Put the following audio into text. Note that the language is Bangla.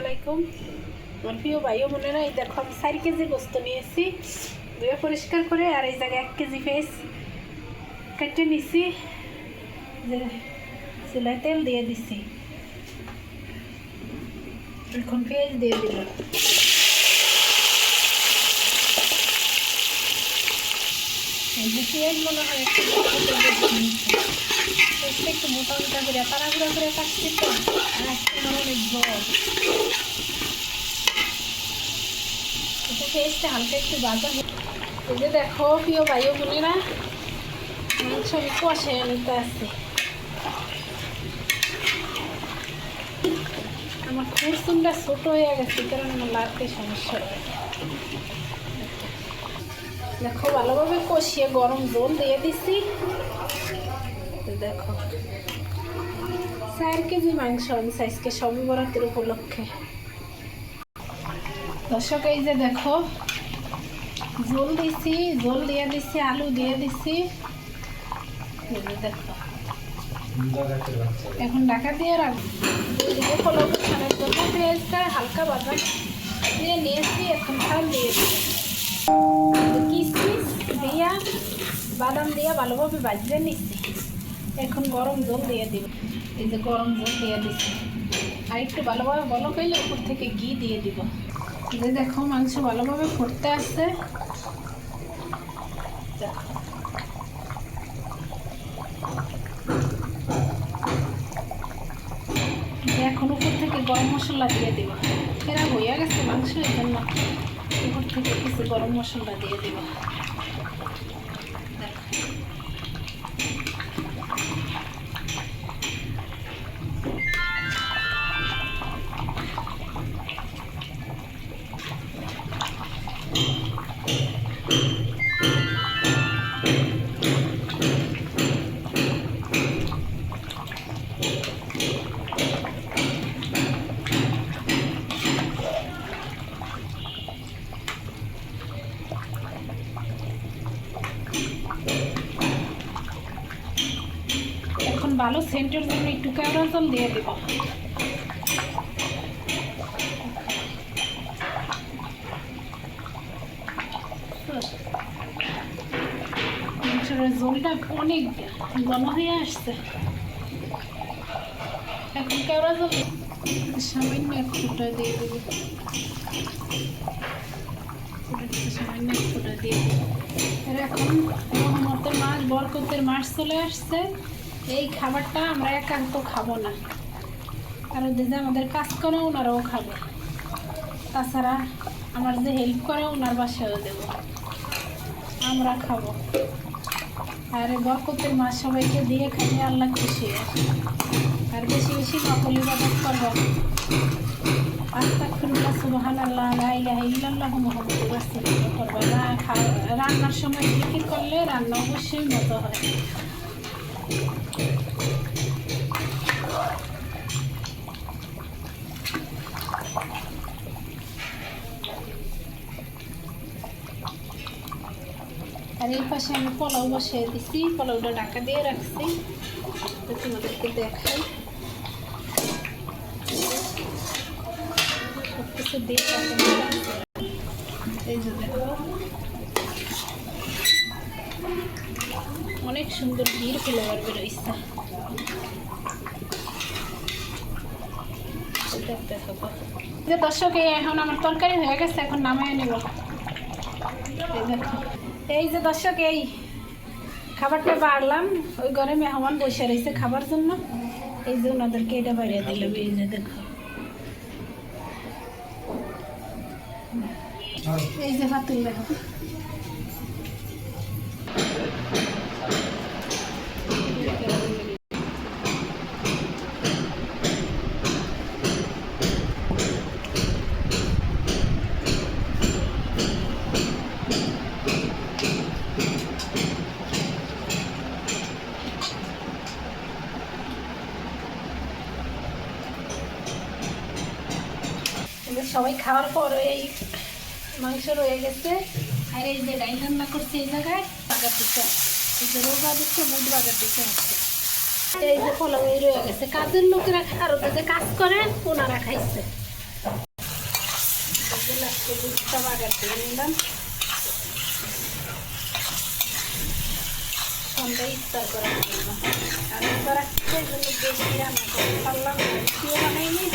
আলাইকুম। আমার প্রিয় ভাইও বোনেরা, এই দেখো আমি 4 কেজি গোস্ত নিয়েছি, ধুয়ে পরিষ্কার করে। আর এই জায়গায় 1 কেজি পেঁয়াজ কেটে নিছি, যে চুলায় তেল দিয়ে দিছি। এখন পেঁয়াজ দিয়ে দিলাম। এই যে পেঁয়াজ মনে হয় একটু মোটা মোটা করে তাড়াহুড়া করে কাটছি, তো আর আজকে আমার অনেক ঝোল। পেঁয়াজটা হালকা একটু ভাজা। এই যে দেখো প্রিয় ভাই বোনেরা, মাংস আমি কষে নিতে আসছি। আমার খুরসুনটা ছোট হয়ে গেছে, কারণ আমার লাগতে সমস্যা হয়। দেখো ভালোভাবে কষিয়ে গরম জল দিয়ে দিছি। দেখো 4 কেজি মাংস আমি সাইজকে সবে বরাতের উপলক্ষে। দর্শক এই যে দেখো জল দিছি, জল দিয়ে দিছি, আলু দিয়ে দিছি। দেখো এখন ঢাকা দিয়ে রাখবো। দুইদিকে পোলাও ছাড়ার জন্য পেঁয়াজটা হালকা ভাজা দিয়ে নিয়েছি। এখন চাল দিয়ে দিই, কিশমিশ দিয়া বাদাম দিয়া ভালোভাবে ভাজিয়ে নিচ্ছি। এখন গরম জল দিয়ে দিব। এই যে গরম জল দিয়ে দিচ্ছি, আর একটু ভালোভাবে বলক হইলে উপর থেকে ঘি দিয়ে দিব। যে দেখো মাংস ভালোভাবে ফুটতে আসছে। এখন উপর থেকে গরম মশলা দিয়ে দিব। এরা হইয়া গেছে মাংস, এই জন্য উপর থেকে কিছু গরম মশলা দিয়ে দিব। এখন ভালো সেন্টের জন্য একটু কেওড়া জল দিয়ে দেব। জলটা অনেক ঘন হয়ে আসছে। এখন কেওড়া জল সামান্য এক ফোঁটা দিয়ে দেবো। সামান্য এক ফোঁটা দিয়ে দেবো। এখন রহমতের মাস, বরকতের মাস চলে আসছে। এই খাবারটা আমরা একান্ত খাবো না, আর যে আমাদের কাজ করে ওনারাও খাবে। তাছাড়া আমার যে হেল্প করে ওনার বাসায়ও দেব, আমরা খাবো। আর বরকতের মাস সবাইকে দিয়ে খাইলে আল্লাহ খুশি হয়। আর বেশি বেশি নকল ইবাদত করবেন। আস্তাগফিরুল্লাহ, সুবহানাল্লাহ, লা ইলাহা ইল্লাল্লাহু মুহাম্মাদুর রাসূলুল্লাহ করবেন। রান্নার সময় জিকির করলে রান্না অবশ্যই মজা হয়। আর এই পাশে আমি পোলাও বসিয়ে দিচ্ছি, পোলাওটা ঢাকা দিয়ে রাখছি, তোমাদেরকে দেখাই। সব কিছু দিয়ে এই যে দেখো অনেক সুন্দর ঘির ফ্লেভার বেরোইছে। দেখতে থাকো। যে দর্শক, এখন আমার তরকারি হয়ে গেছে, এখন নামিয়ে নেব। এই দেখো, এই যে দর্শক, এই খাবারটা বাড়লাম। ওই ঘরে মেহমান বসে রয়েছে খাবার জন্য, এই যে ওনাদেরকে এটা বাড়িয়ে দিলাম। এই যে দেখো, এই যে ভাতুল দেখো। সবাই খাওয়ার পর এই মাংস রয়ে গেছে। আর এই যে ডাইল রান্না করছে এই জায়গায় বাগার দিতে, এই যে রোগা দিচ্ছে, বুধ বাগার দিতে হচ্ছে। এই যে পোলাও এই রয়ে গেছে। কাজের লোকেরা আরো যে কাজ করে ওনারা খাইছে। এগুলো আজকে দুধটা বাগার দিয়ে নিলাম। সন্ধ্যা ইফতার করার জন্য আর ইফতার আসছে এগুলো বেশি রান্না করে পারলাম, বেশিও বানাইনি